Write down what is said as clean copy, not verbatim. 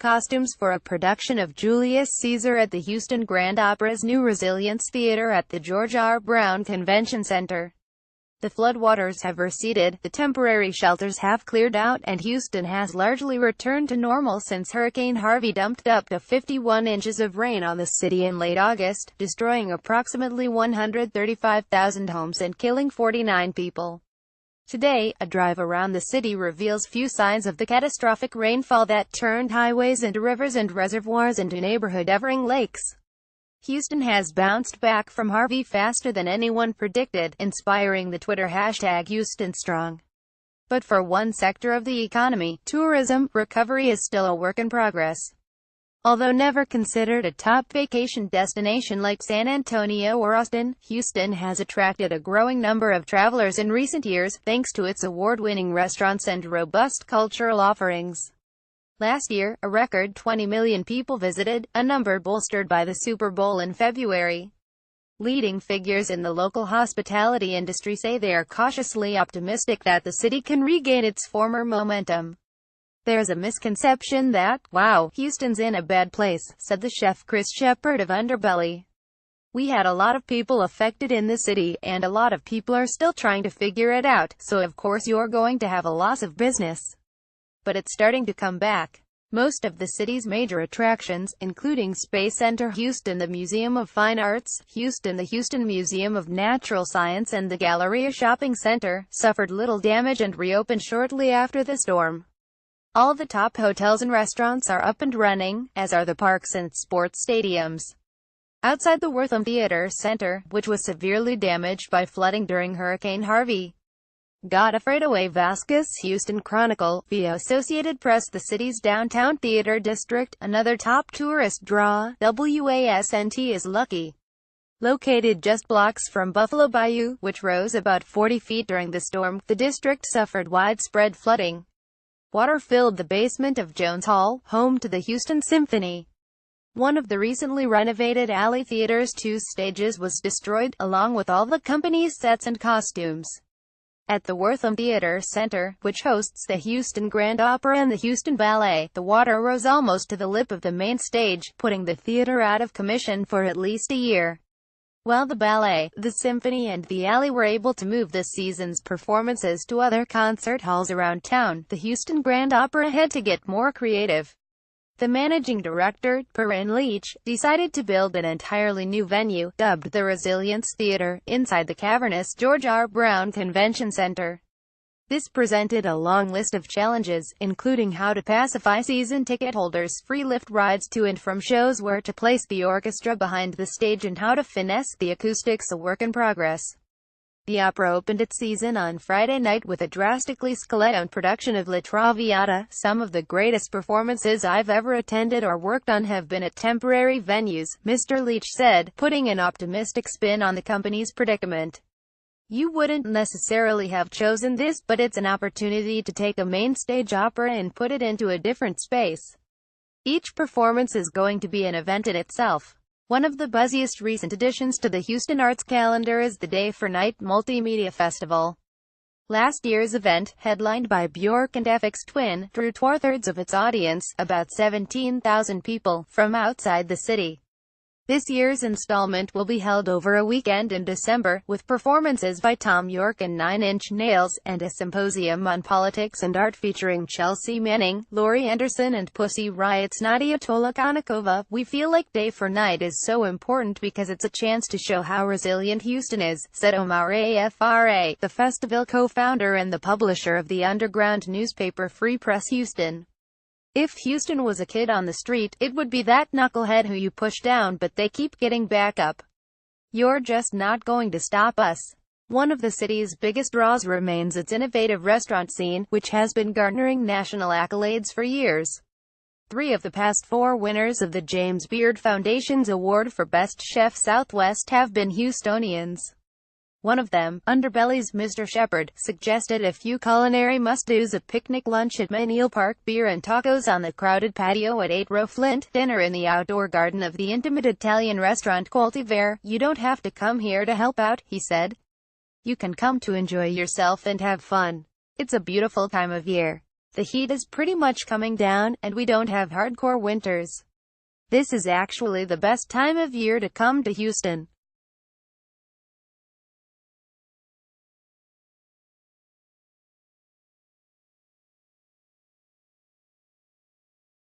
costumes for a production of Julius Caesar at the Houston Grand Opera's new Resilience Theater at the George R. Brown Convention Center. The floodwaters have receded, the temporary shelters have cleared out, and Houston has largely returned to normal since Hurricane Harvey dumped up to 51 inches of rain on the city in late August, destroying approximately 135,000 homes and killing 49 people. Today, a drive around the city reveals few signs of the catastrophic rainfall that turned highways into rivers and reservoirs into neighborhood-evering lakes. Houston has bounced back from Harvey faster than anyone predicted, inspiring the Twitter hashtag HoustonStrong. But for one sector of the economy, tourism, recovery is still a work in progress. Although never considered a top vacation destination like San Antonio or Austin, Houston has attracted a growing number of travelers in recent years, thanks to its award-winning restaurants and robust cultural offerings. Last year, a record 20 million people visited, a number bolstered by the Super Bowl in February. Leading figures in the local hospitality industry say they are cautiously optimistic that the city can regain its former momentum. "There's a misconception that, wow, Houston's in a bad place," said the chef Chris Shepard of Underbelly. "We had a lot of people affected in the city, and a lot of people are still trying to figure it out, so of course you're going to have a loss of business. But it's starting to come back." Most of the city's major attractions, including Space Center Houston, the Museum of Fine Arts Houston, the Houston Museum of Natural Science, and the Galleria Shopping Center, suffered little damage and reopened shortly after the storm. All the top hotels and restaurants are up and running, as are the parks and sports stadiums. Outside the Wortham Theater Center, which was severely damaged by flooding during Hurricane Harvey, Godfredo Vasquez, Houston Chronicle, via Associated Press. The city's downtown theater district, another top tourist draw, WASNT, is lucky. Located just blocks from Buffalo Bayou, which rose about 40 feet during the storm, the district suffered widespread flooding. Water filled the basement of Jones Hall, home to the Houston Symphony. One of the recently renovated Alley Theater's 2 stages was destroyed, along with all the company's sets and costumes. At the Wortham Theater Center, which hosts the Houston Grand Opera and the Houston Ballet, the water rose almost to the lip of the main stage, putting the theater out of commission for at least a year. While the ballet, the symphony and the alley were able to move this season's performances to other concert halls around town, the Houston Grand Opera had to get more creative. The managing director, Perrin Leach, decided to build an entirely new venue, dubbed the Resilience Theater, inside the cavernous George R. Brown Convention Center. This presented a long list of challenges, including how to pacify season ticket holders, free lift rides to and from shows, where to place the orchestra behind the stage, and how to finesse the acoustics, a work in progress. The opera opened its season on Friday night with a drastically scaled production of La Traviata. "Some of the greatest performances I've ever attended or worked on have been at temporary venues," Mr. Leach said, putting an optimistic spin on the company's predicament. "You wouldn't necessarily have chosen this, but it's an opportunity to take a main-stage opera and put it into a different space. Each performance is going to be an event in itself." One of the buzziest recent additions to the Houston Arts calendar is the Day for Night Multimedia Festival. Last year's event, headlined by Bjork and Aphex Twin, drew 2/3 of its audience, about 17,000 people, from outside the city. This year's installment will be held over a weekend in December, with performances by Tom York and 9 Inch Nails, and a symposium on politics and art featuring Chelsea Manning, Laurie Anderson, and Pussy Riot's Nadia Tolokonnikova. "We feel like Day for Night is so important because it's a chance to show how resilient Houston is," said Omar Afra, the festival co-founder and the publisher of the underground newspaper Free Press Houston. "If Houston was a kid on the street, it would be that knucklehead who you push down, but they keep getting back up. You're just not going to stop us." One of the city's biggest draws remains its innovative restaurant scene, which has been garnering national accolades for years. 3 of the past 4 winners of the James Beard Foundation's Award for Best Chef Southwest have been Houstonians. One of them, Underbelly's Mr. Shepard, suggested a few culinary must-dos: a picnic lunch at Menil Park, beer and tacos on the crowded patio at 8 Row Flint, dinner in the outdoor garden of the intimate Italian restaurant Coltiver. "You don't have to come here to help out," he said. "You can come to enjoy yourself and have fun. It's a beautiful time of year." The heat is pretty much coming down, and we don't have hardcore winters. This is actually the best time of year to come to Houston.